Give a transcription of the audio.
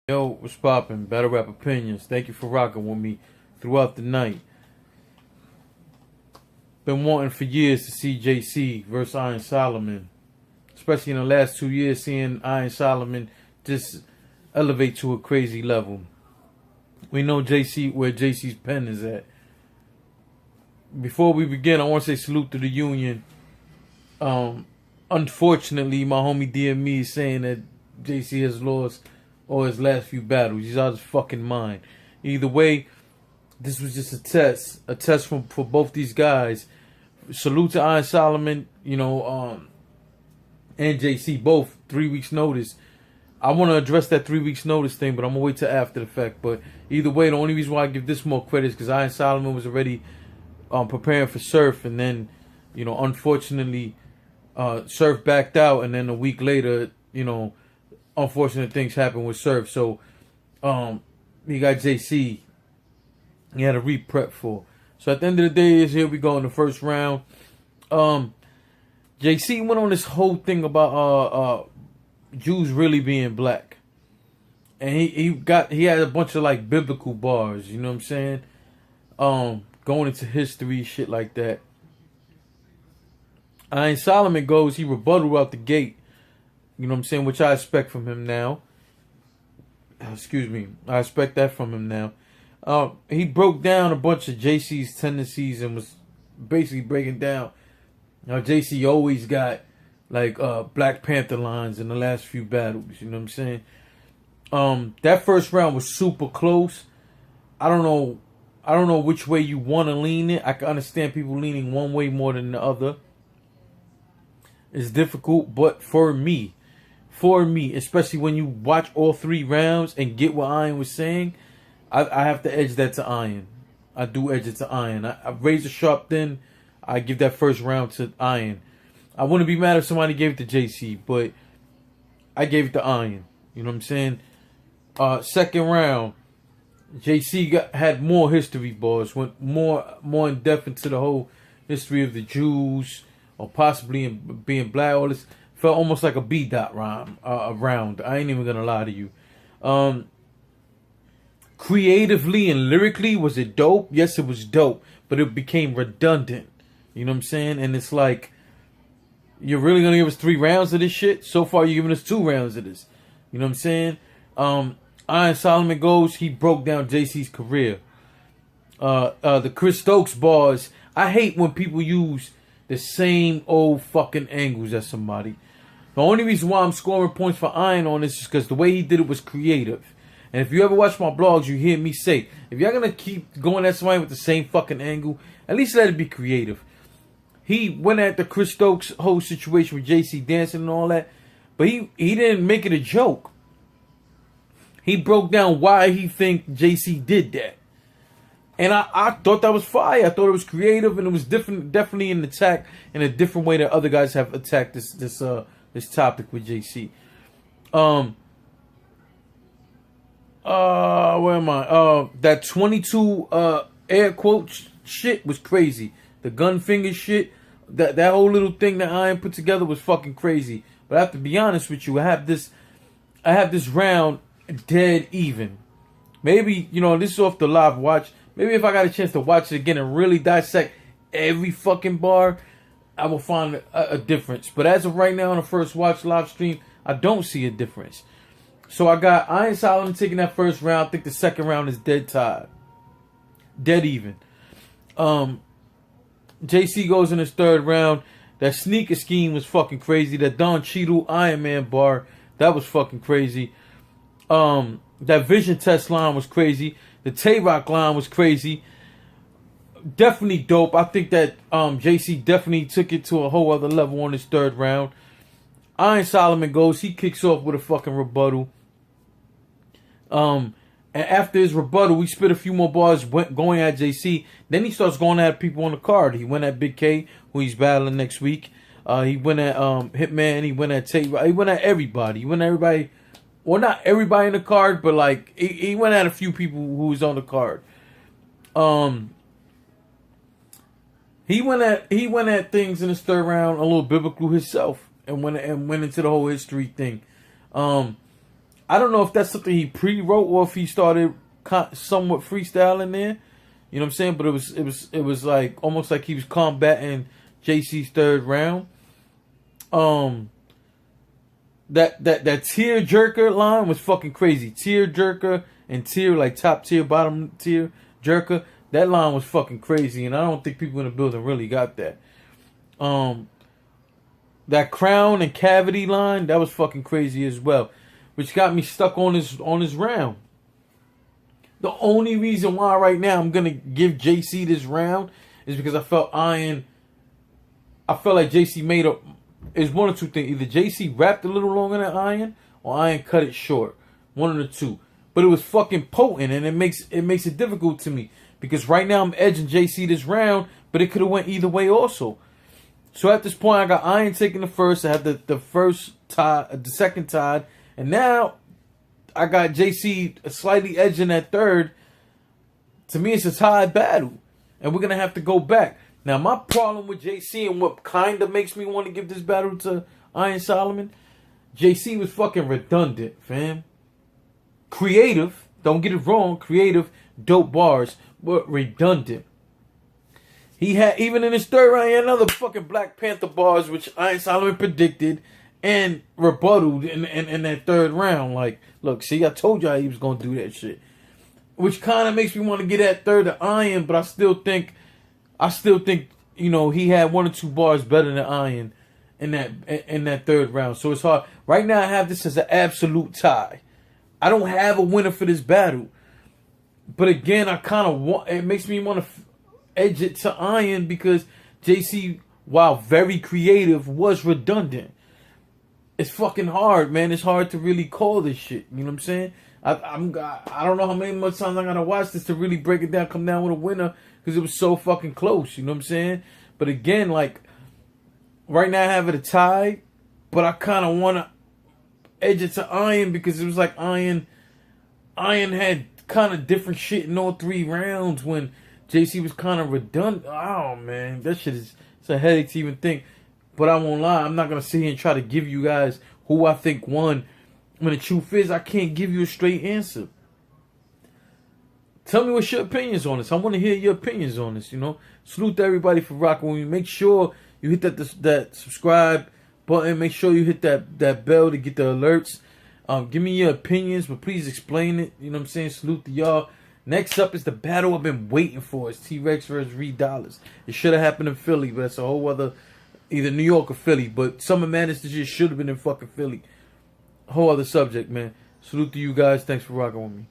Yo, what's poppin'? Battle Rap Opinions. Thank you for rocking with me throughout the night. Been wanting for years to see JC versus Iron Solomon. Especially in the last 2 years, seeing Iron Solomon just elevate to a crazy level. We know JC where JC's pen is at. Before we begin, I want to say salute to the union. Unfortunately, my homie DME is saying that JC has lost all his last few battles. He's out of his fucking mind. Either way, this was just a test for both these guys. Salute to Iron Solomon, and JC, both 3 weeks notice. I want to address that 3 weeks notice thing, but I'm gonna wait till after the fact. But either way, the only reason why I give this more credit is because Iron Solomon was already preparing for Surf, and then, unfortunately, Surf backed out, and then a week later, unfortunate things happened with Surf. So, he got JC. He had a re-prep for. So at the end of the day, here we go in the first round. JC went on this whole thing about Jews really being black, and he had a bunch of like biblical bars. You know what I'm saying? Going into history, shit like that. Iron Solomon goes, he rebuttal out the gate. You know what I'm saying? Which I expect from him now. Excuse me. I expect that from him now. He broke down a bunch of JC's tendencies and was basically breaking down how JC always got like Black Panther lines in the last few battles. You know what I'm saying? That first round was super close. I don't know which way you want to lean it. I can understand people leaning one way more than the other. It's difficult, but for me, especially when you watch all 3 rounds and get what Iron was saying, I have to edge that to Iron. I do edge it to Iron. I razor sharp thin. I give that first round to Iron. I wouldn't be mad if somebody gave it to JC, but I gave it to Iron. You know what I'm saying? Second round, JC had more history bars, went more in depth into the whole history of the Jews, or possibly in being black. All this felt almost like a B-dot round. I ain't even gonna lie to you. Creatively and lyrically, was it dope? Yes, it was dope, but it became redundant. You know what I'm saying? And it's like, you're really gonna give us 3 rounds of this shit? So far, you're giving us 2 rounds of this. You know what I'm saying? Iron Solomon goes, he broke down JC's career. The Chris Stokes bars, I hate when people use the same old fucking angles as somebody. The only reason why I'm scoring points for Iron on this is because the way he did it was creative. And if you ever watch my blogs, you hear me say, if y'all gonna keep going at somebody with the same fucking angle, at least let it be creative. He went at the Chris Stokes whole situation with JC dancing and all that, but he didn't make it a joke. He broke down why he think JC did that. And I thought that was fire. I thought it was creative, and it was different, definitely an attack in a different way that other guys have attacked this topic with JC. Where am I? That 22 air quotes shit was crazy. The gun finger shit, that whole little thing that Iron put together was fucking crazy. But I have to be honest with you, I have this round dead even. Maybe, this is off the live watch. Maybe if I got a chance to watch it again and really dissect every fucking bar, I will find a difference. But as of right now on the first watch live stream, I don't see a difference. So I got Iron Solomon taking that first round. I think the second round is dead tied. Dead even. JC goes in his third round. That sneaker scheme was fucking crazy. That Don Cheadle Iron Man bar, that was fucking crazy. That vision test line was crazy. The Tay-Rock line was crazy. Definitely dope. I think that JC definitely took it to a whole other level on his third round. Iron Solomon goes. He kicks off with a fucking rebuttal. And after his rebuttal, we spit a few more bars going at JC. Then he starts going at people on the card. He went at Big K, who he's battling next week. He went at Hitman. He went at Tay-Rock. He went at everybody. He went at everybody. Well, not everybody in the card, but like he went at a few people who was on the card. He went at things in his third round a little biblical himself, and went into the whole history thing. I don't know if that's something he pre-wrote or if he started somewhat freestyling there. You know what I'm saying? But it was like almost like he was combating JC's third round. That tear jerker line was fucking crazy. Tear jerker and tear, like top tier, bottom tier jerker. That line was fucking crazy, and I don't think people in the building really got that. That crown and cavity line, that was fucking crazy as well, which got me stuck on his round. The only reason why right now I'm gonna give JC this round is because I felt like JC made up. Is one or two things. Either JC rapped a little longer than Iron, or Iron cut it short. One of the two. But it was fucking potent, and it makes it difficult to me because right now I'm edging JC this round, but it could have went either way also. So at this point, I got Iron taking the first. I had the first tie, the second tied, and now I got JC slightly edging that third. To me, it's a tied battle, and we're gonna have to go back. Now, my problem with JC and what kind of makes me want to give this battle to Iron Solomon, JC was fucking redundant, fam. Creative, don't get it wrong, creative, dope bars, but redundant. He had, even in his third round, he had another fucking Black Panther bars, which Iron Solomon predicted and rebutted in that third round. Like, look, see, I told y'all he was going to do that shit. Which kind of makes me want to get that third to Iron, but I still think, you know, he had one or two bars better than Iron in that third round. So it's hard. Right now I have this as an absolute tie. I don't have a winner for this battle. But again, I kind of want, it makes me want to edge it to Iron because JC, while very creative, was redundant. It's fucking hard, man. It's hard to really call this shit. You know what I'm saying? I don't know how much times I gotta watch this to really break it down, come down with a winner. Because it was so fucking close, you know what I'm saying? But again, like, right now I have it a tie, but I kind of want to edge it to Iron because it was like Iron had kind of different shit in all three rounds when JC was kind of redundant. Oh, man, that shit it's a headache to even think. But I won't lie, I'm not going to sit here and try to give you guys who I think won. When the truth is, I can't give you a straight answer. Tell me what's your opinions on this. I want to hear your opinions on this, you know. Salute to everybody for rocking with me. Make sure you hit that subscribe button. Make sure you hit that bell to get the alerts. Give me your opinions, but please explain it. You know what I'm saying? Salute to y'all. Next up is the battle I've been waiting for. It's T-Rex versus Reed Dollars. It should have happened in Philly, but that's a whole other, either New York or Philly. But Summer Madness this year should have been in fucking Philly. Whole other subject, man. Salute to you guys. Thanks for rocking with me.